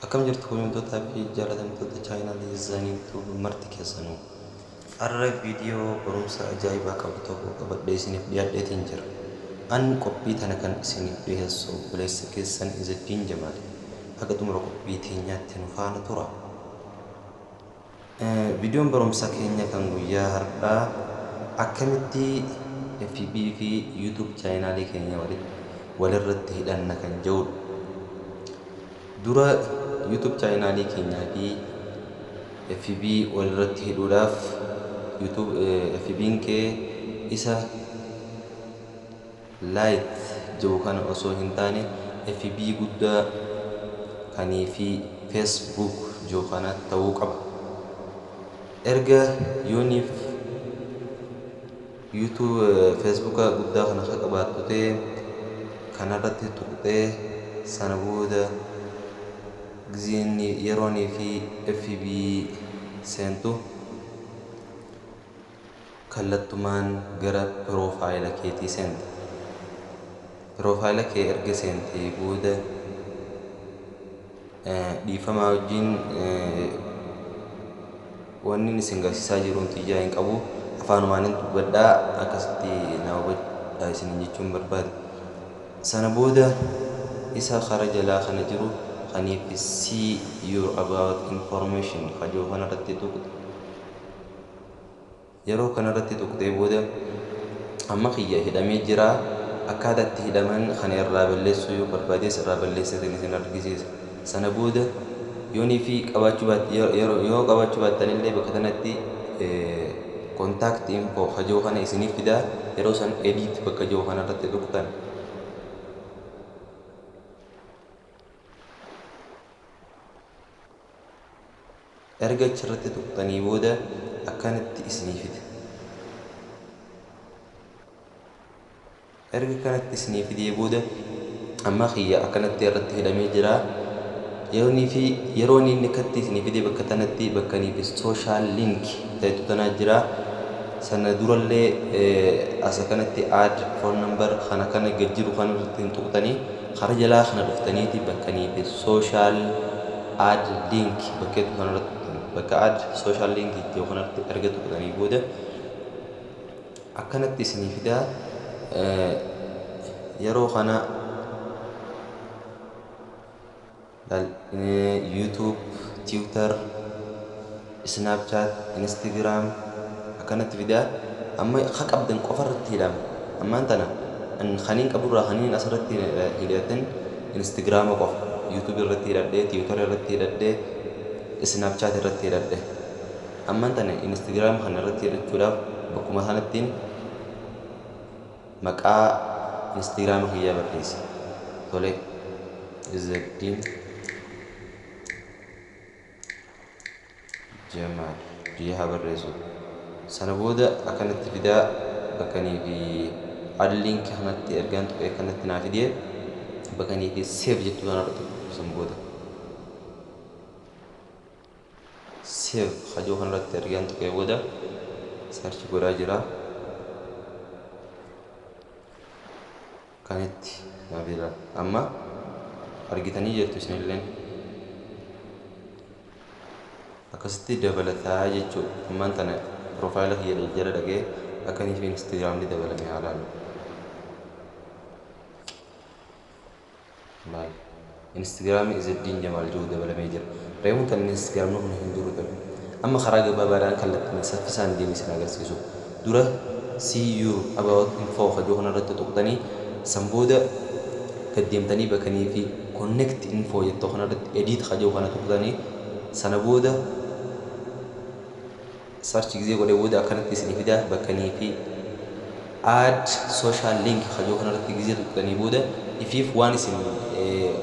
Akkam jirtu hojjettoota fi jaallatamtoota chaayinaalii zaanii YouTube marti keessanuu har'a viidiyoo barumsa ajaa'ibaa qabu tokko qabadhee isiniif dhiyaadheetiin jira. An qophii tana kan isiniif dhiyeessu obboleessa keessan Izzettiin Jamaal. Haga xumura qophii teenyaatti nu faana tura. Viidiyoon barumsa keenya kan guyyaa har'aa akkamitti FB fi YouTube chaayinaalii keenya walirratti hidhanna kan jedhudha. Dura YouTube chaayinaalii keenyaa fi FB walirratti hidhuudhaaf FB'n kee isa light jiru kana osoo hin taane FB guddaa kanii fi Facebook jiru kana ta'uu qaba. Erga yooniif Facebook guddaa kana qabaatutee kanarratti tuqxee sana booda yeroonii fi FB seentu kallattumaan gara piroofaayila keetii seenta. Piroofaayila kee erga seentee booda dhiifamaa wajjin wanni isin garsiisaa jiruun xiyyaa hin qabu. Afaanumaan dubbadhaa akkasitti na hubadhaa isin jechuun barbaade. Sana booda isa kara jalaa kana jiru kaniif see your about information kajoo kanarratti tuqxe. Yeroo kanarratti tuqxee booda amma kiyya hidhamee jira. Akkaataa itti hidhaman kana irraa balleessuu yoo barbaadees irraa balleessitanii isin argisiisa. Sana booda yoonii fi yoo qabaachuu baattanillee bakka kanatti contact info kajoo kana isiniif fidaa. Yeroo san edit bakka joo kanarratti tuqtan. Erga achirratti tuqxanii booda akkanatti isinii fida. Erga kanatti isinii fidee booda amma kiyya akkanatti irratti hidhamee jira. Yeroon inni katti isinii fidee bakka tanatti bakkanii fi social link ta'etu tanaa jira. Sana durallee asa kanatti add phone number kana gad jiru kanarratti hin tuqxanii kara jalaa kana dhuftaniiti bakkanii fi social add link bakkeetu kanarratti bakka add social link itti kanatti erga tuqxanii booda akkanatti isinii fidaa. Yeroo kana YouTube, Twitter, Snapchat, Instagram akkanatti fidaa. Amma haa qabdan qofarratti hidhama. Ammaan tana kaniin qaburraa kaniin asirratti hidhatan Instagram qofa, YouTube irratti hidhadhee, Twitter irratti hidhadhee, Snapchat irratti hidhadhe. Ammaan tana Instagram kana irratti hidhachuudhaaf bakkuma sanattiin maqaa Instagram kiyyaa barreessa. Tole Izzettiin Jamaal biyya haa barreessu. Sana booda akkanatti fidaa bakkanii fi add link kanatti ergaan tuqee kanatti naa fidee bakkanii fi save jettu kanarratti san booda save kajoo kanarratti ergaan tuqee booda search godhaa jira. Kanatti naa fida. Amma argitanii jirtu isinilleen akkasitti dabalataa jechuudha. Ammaan tana piroofaayila kiyya jala dhaqee akkanii fi Instagramni dabalame haa ilaallu. Instagramni Izzettiin Jamaal jiru dabalamee jira. Reemuun kan Instagramni kun hin jiru ta'u. Amma karaa gabaabaadhaan kallattiin saffisaan deemee isin agarsiisu. Dura see your about info kajoo kanarratti tuqxanii san booda gad deemtanii bakkanii fi connect info jettoo kanarratti edit kajoo kana tuqxanii sana booda search gisee godhee booda akkanatti isinii fidaa. Bakkanii fi add social link kajoo kanarratti gisee tuqxanii booda ifiif waan isin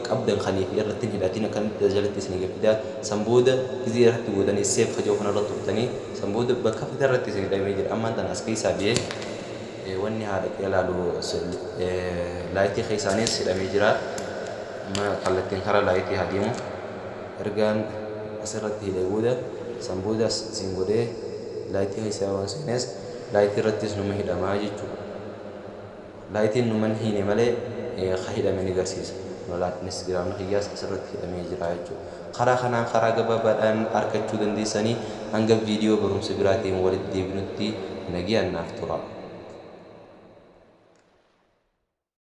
qabdan kaniif irratti hidhatiin akkanatti jalatti isinii gafidaa. San booda gisee irratti godhanii save kajoo kanarratti tuqxanii san booda bakka fida irratti isinii hidhamee jira. Ammaan tana as keessaa biyee wanni haadha ilaalu laayitii keessaanis hidhamee jira. Amma kallattiin karaa laayitii haa deemu. Ergaan asirratti hidhee booda san booda isin godhee laayitii keessaa waan seenes laayitii irrattis numa hidhamaa jechuudha. Laayitiin numan hiine malee hidhame ni agarsiisa. malat Instagram khiyas asrat kidame jiraachu khara khana khara gababadan arkachu dandisani hanga video barum sibirati walid dibnutti nagiyan naftura